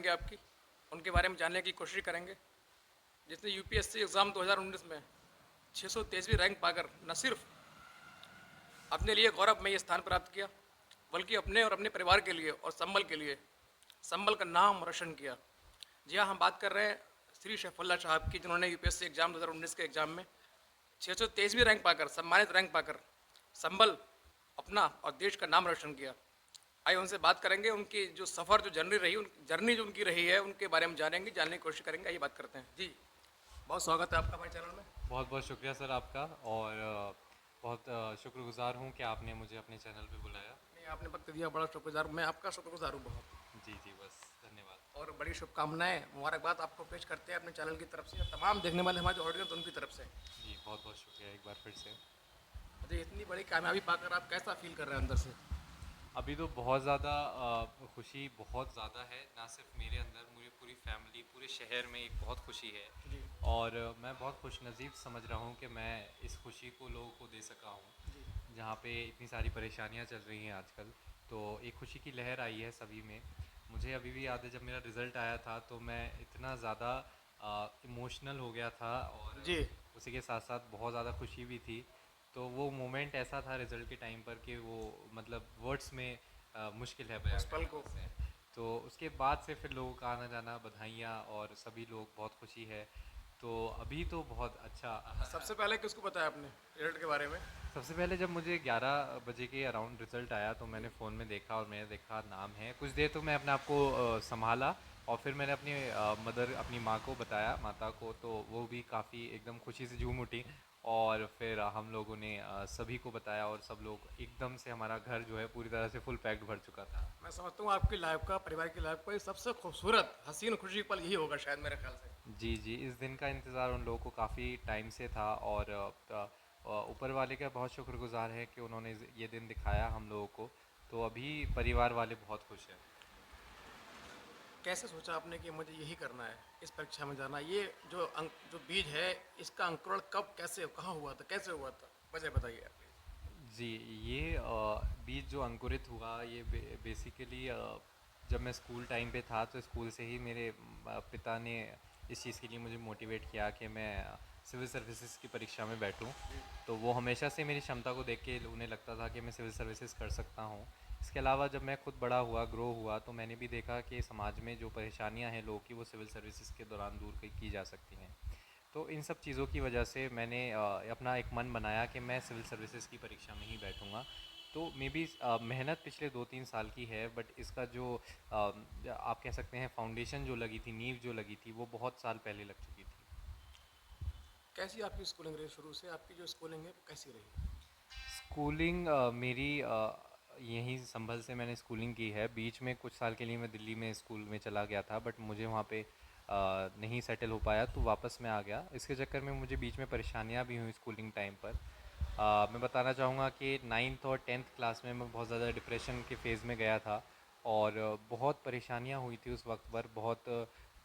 करेंगे आपकी, उनके बारे में जानने की कोशिश करेंगे। जिसने यूपीएससी एग्ज़ाम 2019 में 623वीं रैंक पाकर न सिर्फ अपने लिए गौरव में ये स्थान प्राप्त किया, बल्कि अपने और अपने परिवार के लिए और संबल के लिए संबल का नाम रोशन किया। जी हाँ, हम बात कर रहे हैं श्री शैफुल्ला साहब की, जिन्होंने यूपीएससी एग्ज़ाम 2019 के एग्ज़ाम में 623वीं रैंक पाकर, सम्मानित रैंक पाकर संबल अपना और देश का नाम रोशन किया। आइए उनसे बात करेंगे, उनकी जो सफ़र, जो जर्नी रही, उन जर्नी जो उनकी रही है, उनके बारे में जानेंगे, जानने की कोशिश करेंगे। आइए बात करते हैं। जी, बहुत स्वागत है आपका हमारे चैनल में। बहुत बहुत शुक्रिया सर आपका। और बहुत शुक्रगुजार हूँ कि आपने मुझे अपने चैनल पे बुलाया। नहीं, आपने वक्त दिया, बड़ा शुक्रगुजार, मैं आपका शुक्रगुजार हूँ बहुत। जी जी, बस धन्यवाद। और बड़ी शुभकामनाएं, मुबारकबाद आपको पेश करते हैं अपने चैनल की तरफ से, तमाम देखने वाले हमारे ऑडियंस उनकी तरफ से। जी बहुत बहुत शुक्रिया एक बार फिर से। मुझे इतनी बड़ी कामयाबी पाकर आप कैसा फील कर रहे हैं अंदर से? अभी तो बहुत ज़्यादा खुशी बहुत ज़्यादा है, ना सिर्फ मेरे अंदर, मुझे पूरी फैमिली, पूरे शहर में एक बहुत खुशी है। जी। और मैं बहुत खुशनसीब समझ रहा हूँ कि मैं इस खुशी को लोगों को दे सका जी। हूँ, जहाँ पे इतनी सारी परेशानियाँ चल रही हैं आजकल। तो एक खुशी की लहर आई है सभी में। मुझे अभी भी याद है जब मेरा रिज़ल्ट आया था तो मैं इतना ज़्यादा इमोशनल हो गया था, और जी। उसी के साथ साथ बहुत ज़्यादा खुशी भी थी। तो वो मोमेंट ऐसा था रिज़ल्ट के टाइम पर कि वो मतलब वर्ड्स में मुश्किल है बयां उस पल करना को। उसे। तो उसके बाद से फिर लोगों का आना जाना, बधाइयाँ, और सभी लोग बहुत खुशी है। तो अभी तो बहुत अच्छा। सबसे पहले किसको बताया आपने रिजल्ट के बारे में? सबसे पहले जब मुझे 11 बजे के अराउंड रिज़ल्ट आया तो जी। मैंने फ़ोन में देखा, और मैंने देखा नाम है। कुछ देर तो मैं अपने आप को संभाला, और फिर मैंने अपनी मदर, अपनी माँ को बताया, माता को। तो वो भी काफ़ी एकदम खुशी से झूम उठी। और फिर हम लोगों ने सभी को बताया, और सब लोग एकदम से, हमारा घर जो है पूरी तरह से फुल पैक्ड भर चुका था। मैं समझता हूँ आपकी लाइफ का, परिवार की लाइफ का ये सबसे खूबसूरत हसीन खुशी पल यही होगा शायद, मेरे ख्याल से। जी जी, इस दिन का इंतज़ार उन लोगों को काफ़ी टाइम से था। और ऊपर वाले का बहुत शुक्रगुजार है कि उन्होंने ये दिन दिखाया हम लोगों को। तो अभी परिवार वाले बहुत खुश हैं। कैसे सोचा आपने कि मुझे यही करना है, इस परीक्षा में जाना है? ये जो बीज है, इसका अंकुरण कब, कैसे, कहाँ हुआ था, कैसे हुआ था? वजह बताइए आप प्लीज। जी, ये बीज जो अंकुरित हुआ, ये बेसिकली जब मैं स्कूल टाइम पे था तो स्कूल से ही मेरे पिता ने इस चीज़ के लिए मुझे मोटिवेट किया कि मैं सिविल सर्विसेज की परीक्षा में बैठूं। जी। तो वो हमेशा से मेरी क्षमता को देख के उन्हें लगता था कि मैं सिविल सर्विसेज कर सकता हूं। इसके अलावा जब मैं खुद बड़ा हुआ, ग्रो हुआ, तो मैंने भी देखा कि समाज में जो परेशानियां हैं लोगों की, वो सिविल सर्विसेज के दौरान दूर की जा सकती हैं। तो इन सब चीज़ों की वजह से मैंने अपना एक मन बनाया कि मैं सिविल सर्विसेज की परीक्षा में ही बैठूंगा। तो मे बी मेहनत पिछले 2-3 साल की है, बट इसका जो आप कह सकते हैं फाउंडेशन जो लगी थी, नींव जो लगी थी, वो बहुत साल पहले लग चुकी थी। कैसी आपकी स्कूलिंग रही? शुरू से आपकी जो स्कूलिंग है वो कैसी रही? स्कूलिंग मेरी यहीं संभल से मैंने स्कूलिंग की है। बीच में कुछ साल के लिए मैं दिल्ली में स्कूल में चला गया था, बट मुझे वहाँ पे नहीं सेटल हो पाया, तो वापस मैं आ गया। इसके चक्कर में मुझे बीच में परेशानियाँ भी हुई स्कूलिंग टाइम पर। मैं बताना चाहूँगा कि 9th और 10th क्लास में मैं बहुत ज़्यादा डिप्रेशन के फेज़ में गया था। और बहुत परेशानियाँ हुई थी उस वक्त पर। बहुत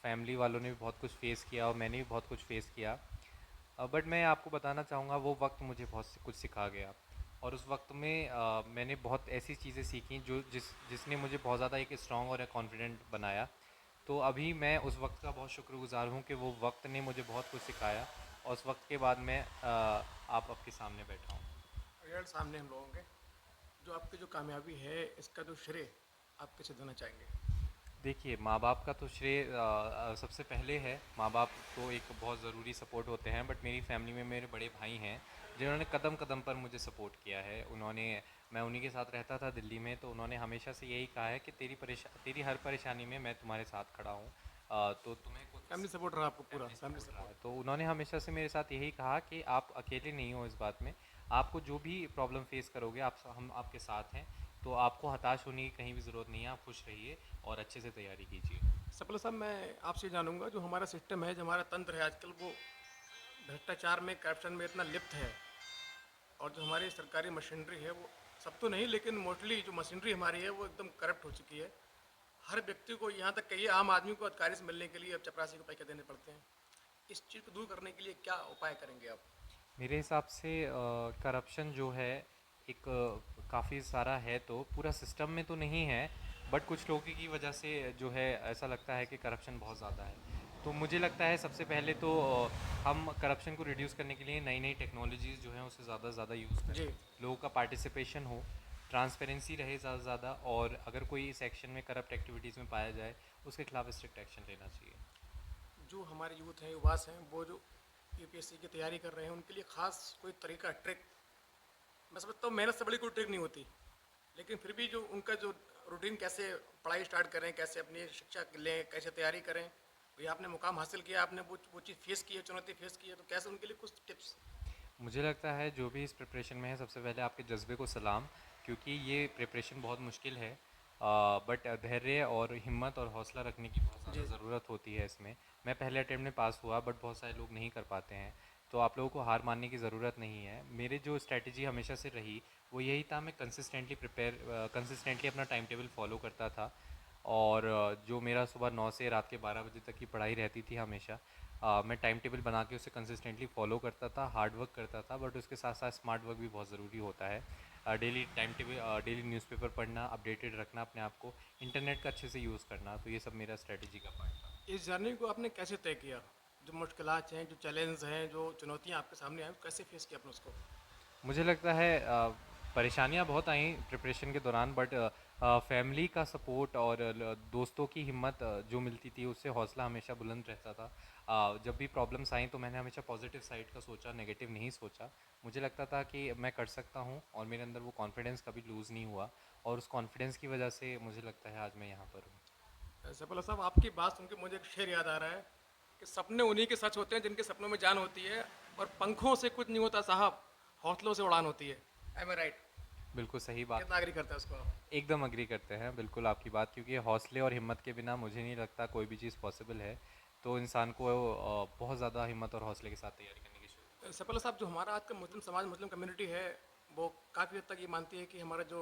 फैमिली वालों ने भी बहुत कुछ फ़ेस किया, और मैंने भी बहुत कुछ फ़ेस किया। बट मैं आपको बताना चाहूँगा वो वक्त मुझे बहुत कुछ सिखा गया। और उस वक्त में मैंने बहुत ऐसी चीज़ें सीखी जो जिसने मुझे बहुत ज़्यादा एक स्ट्रॉन्ग और कॉन्फिडेंट बनाया। तो अभी मैं उस वक्त का बहुत शुक्रगुजार हूँ कि वो वक्त ने मुझे बहुत कुछ सिखाया, और उस वक्त के बाद मैं आप आपके सामने बैठा हूँ। रिजल्ट सामने हम लोगों के, जो आपकी जो कामयाबी है, इसका जो श्रेय आप किसे देना चाहेंगे? देखिए, माँ बाप का तो श्रेय सबसे पहले है। माँ बाप तो एक बहुत ज़रूरी सपोर्ट होते हैं, बट मेरी फैमिली में मेरे बड़े भाई हैं जिन्होंने कदम कदम पर मुझे सपोर्ट किया है। उन्होंने, मैं उन्हीं के साथ रहता था दिल्ली में, तो उन्होंने हमेशा से यही कहा है कि तेरी हर परेशानी में मैं तुम्हारे साथ खड़ा हूँ। तो तुम्हें कुछ फैमिली सपोर्ट रहा आपको, पूरा फैमिली फैमिली सपोर्ट रहा है। सपोर्ट। तो उन्होंने हमेशा से मेरे साथ यही कहा कि आप अकेले नहीं हो इस बात में। आपको जो भी प्रॉब्लम फेस करोगे, हम आपके साथ हैं। तो आपको हताश होने की कहीं भी ज़रूरत नहीं है, आप खुश रहिए और अच्छे से तैयारी कीजिए। सपल साहब, मैं आपसे जानूंगा, जो हमारा सिस्टम है, जो हमारा तंत्र है आजकल, वो भ्रष्टाचार में, करप्शन में इतना लिप्त है, और जो हमारी सरकारी मशीनरी है, वो सब तो नहीं लेकिन मोस्टली जो मशीनरी हमारी है वो एकदम करप्ट हो चुकी है। हर व्यक्ति को, यहाँ तक कहिए आम आदमी को अधिकारी से मिलने के लिए अब चपरासी को पैसे देने पड़ते हैं। इस चीज़ को दूर करने के लिए क्या उपाय करेंगे आप? मेरे हिसाब से करप्शन जो है एक काफ़ी सारा है, तो पूरा सिस्टम में तो नहीं है, बट कुछ लोगों की वजह से जो है ऐसा लगता है कि करप्शन बहुत ज़्यादा है। तो मुझे लगता है सबसे पहले तो हम करप्शन को रिड्यूस करने के लिए नई नई टेक्नोलॉजीज़ जो हैं उसे ज़्यादा से ज़्यादा यूज़ करें, जी। लोगों का पार्टिसिपेशन हो, ट्रांसपेरेंसी रहे ज़्यादा से ज़्यादा, और अगर कोई इस एक्शन में करप्ट एक्टिविटीज़ में पाया जाए उसके खिलाफ स्ट्रिक्ट एक्शन लेना चाहिए। जो हमारे यूथ हैं, युवास हैं, वो जो यूपीएससी की तैयारी कर रहे हैं, उनके लिए खास कोई तरीका, ट्रिक, मैं समझता हूँ मेहनत से बड़ी कोई ट्रिक नहीं होती, लेकिन फिर भी जो उनका जो रूटीन, कैसे पढ़ाई स्टार्ट करें, कैसे अपनी शिक्षा लें, कैसे तैयारी करें, भाई आपने मुकाम हासिल किया, आपने वो चीज़ फेस की है, चुनौती फेस की है, तो कैसे उनके लिए कुछ टिप्स। मुझे लगता है जो भी इस प्रिपरेशन में है सबसे पहले आपके जज्बे को सलाम, क्योंकि ये प्रिपरेशन बहुत मुश्किल है, बट धैर्य और हिम्मत और हौसला रखने की बहुत जी। ज़्यादा ज़रूरत होती है इसमें। मैं पहले अटेम्प्ट में पास हुआ बट बहुत सारे लोग नहीं कर पाते हैं, तो आप लोगों को हार मानने की ज़रूरत नहीं है। मेरे जो स्ट्रैटेजी हमेशा से रही वो यही था, मैं कंसिस्टेंटली अपना टाइम टेबल फॉलो करता था, और जो मेरा सुबह 9 से रात के 12 बजे तक की पढ़ाई रहती थी हमेशा, मैं टाइम टेबल बना के उसे कंसिस्टेंटली फॉलो करता था, हार्ड वर्क करता था, बट उसके साथ साथ स्मार्ट वर्क भी बहुत ज़रूरी होता है। Daily time table, daily newspaper पढ़ना, अपडेटेड रखना अपने आप को, इंटरनेट का अच्छे से यूज़ करना, तो ये सब मेरा स्ट्रेटजी का पार्ट था। इस जर्नी को आपने कैसे तय किया, जो मुश्किलात हैं, जो चैलेंज हैं, जो चुनौतियाँ आपके सामने आए, कैसे फेस किया आपने उसको। मुझे लगता है परेशानियाँ बहुत आई प्रिपरेशन के दौरान, बट फैमिली का सपोर्ट और दोस्तों की हिम्मत जो मिलती थी उससे हौसला हमेशा बुलंद रहता था। जब भी प्रॉब्लम्स आई तो मैंने हमेशा पॉजिटिव साइड का सोचा, नेगेटिव नहीं सोचा। मुझे लगता था कि मैं कर सकता हूँ, और मेरे अंदर वो कॉन्फिडेंस कभी लूज़ नहीं हुआ, और उस कॉन्फिडेंस की वजह से मुझे लगता है आज मैं यहाँ पर हूँ। सफल साहब, आपकी बात सुन के मुझे एक शेर याद आ रहा है कि सपने उन्हीं के सच होते हैं जिनके सपनों में जान होती है, और पंखों से कुछ नहीं होता साहब, हौसलों से उड़ान होती है। एम आई राइट? बिल्कुल सही बात। कितना एग्री करता है उसको आप। एकदम अग्री करते हैं बिल्कुल आपकी बात, क्योंकि हौसले और हिम्मत के बिना मुझे नहीं लगता कोई भी चीज़ पॉसिबल है। तो इंसान को बहुत ज़्यादा हिम्मत और हौसले के साथ तैयारी करने की जरूरत सफल साहब, जो हमारा आज का मुस्लिम समाज, मुस्लिम कम्युनिटी है, वो काफ़ी हद तक ये मानती है कि हमारा जो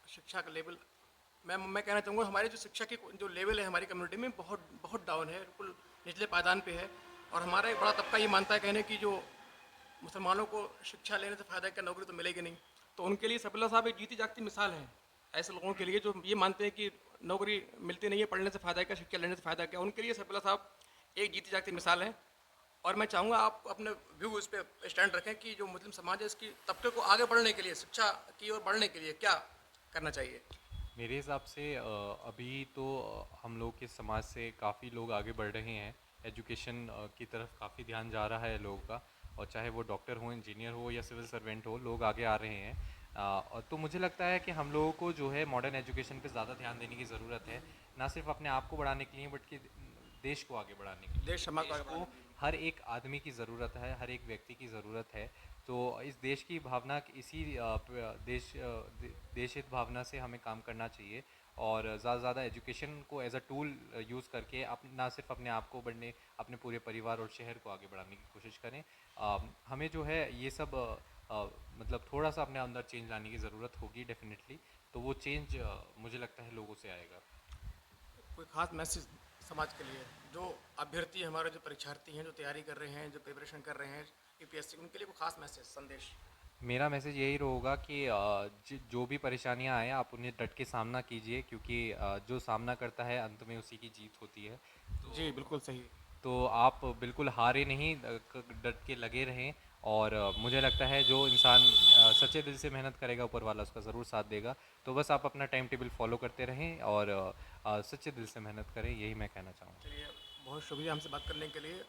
शिक्षा का लेवल, मैं कहना चाहूँगा हमारी जो शिक्षा की जो लेवल है हमारी कम्युनिटी में, बहुत बहुत डाउन है, बिल्कुल निचले पायदान पे है। और हमारा एक बड़ा तबका ये मानता है, कहने की जो मुसलमानों को शिक्षा लेने से फ़ायदा क्या, नौकरी तो मिलेगी नहीं। तो उनके लिए सफीला साहब एक जीती जागती मिसाल है, ऐसे लोगों के लिए जो ये मानते हैं कि नौकरी मिलती नहीं है, पढ़ने से फ़ायदा क्या, शिक्षा लेने से फ़ायदा क्या, उनके लिए सफीला साहब एक जीती जागती मिसाल है। और मैं चाहूँगा आप अपने व्यू इस पर स्टैंड रखें कि जो मुस्लिम समाज है, इसकी तबके को आगे बढ़ने के लिए, शिक्षा की ओर बढ़ने के लिए क्या करना चाहिए। है। मेरे हिसाब से अभी तो हम लोग के समाज से काफ़ी लोग आगे बढ़ रहे हैं, एजुकेशन की तरफ काफ़ी ध्यान जा रहा है लोगों का, और चाहे वो डॉक्टर हो, इंजीनियर हो या सिविल सर्वेंट हो, लोग आगे आ रहे हैं। और तो मुझे लगता है कि हम लोगों को जो है मॉडर्न एजुकेशन पे ज़्यादा ध्यान देने की ज़रूरत है, ना सिर्फ अपने आप को बढ़ाने के लिए बट कि देश को आगे बढ़ाने के लिए। देश समाज को देश आगे को बढ़ाने के लिए। हर एक आदमी की ज़रूरत है, हर एक व्यक्ति की ज़रूरत है। तो इस देश की भावना, इसी देश हित भावना से हमें काम करना चाहिए, और ज़्यादा से ज़्यादा एजुकेशन को एज अ टूल यूज़ करके ना सिर्फ अपने आप को बढ़ने, अपने पूरे परिवार और शहर को आगे बढ़ाने की कोशिश करें। हमें जो है ये सब मतलब थोड़ा सा अपने अंदर चेंज लाने की ज़रूरत होगी डेफिनेटली, तो वो चेंज मुझे लगता है लोगों से आएगा। कोई खास मैसेज समाज के लिए, जो अभ्यर्थी हमारे, जो परीक्षार्थी हैं, जो तैयारी कर रहे हैं, जो प्रिपरेशन कर रहे हैं यूपीएससी, उनके लिए कोई खास मैसेज, संदेश। मेरा मैसेज यही रहेगा कि जो भी परेशानियां आए आप उन्हें डट के सामना कीजिए, क्योंकि जो सामना करता है अंत में उसी की जीत होती है। जी, तो बिल्कुल सही। तो आप बिल्कुल हारे नहीं, डट के लगे रहें, और मुझे लगता है जो इंसान सच्चे दिल से मेहनत करेगा ऊपर वाला उसका ज़रूर साथ देगा। तो बस आप अपना टाइम टेबल फॉलो करते रहें, और सच्चे दिल से मेहनत करें, यही मैं कहना चाहूँगा। चलिए, बहुत शुक्रिया हमसे बात करने के लिए।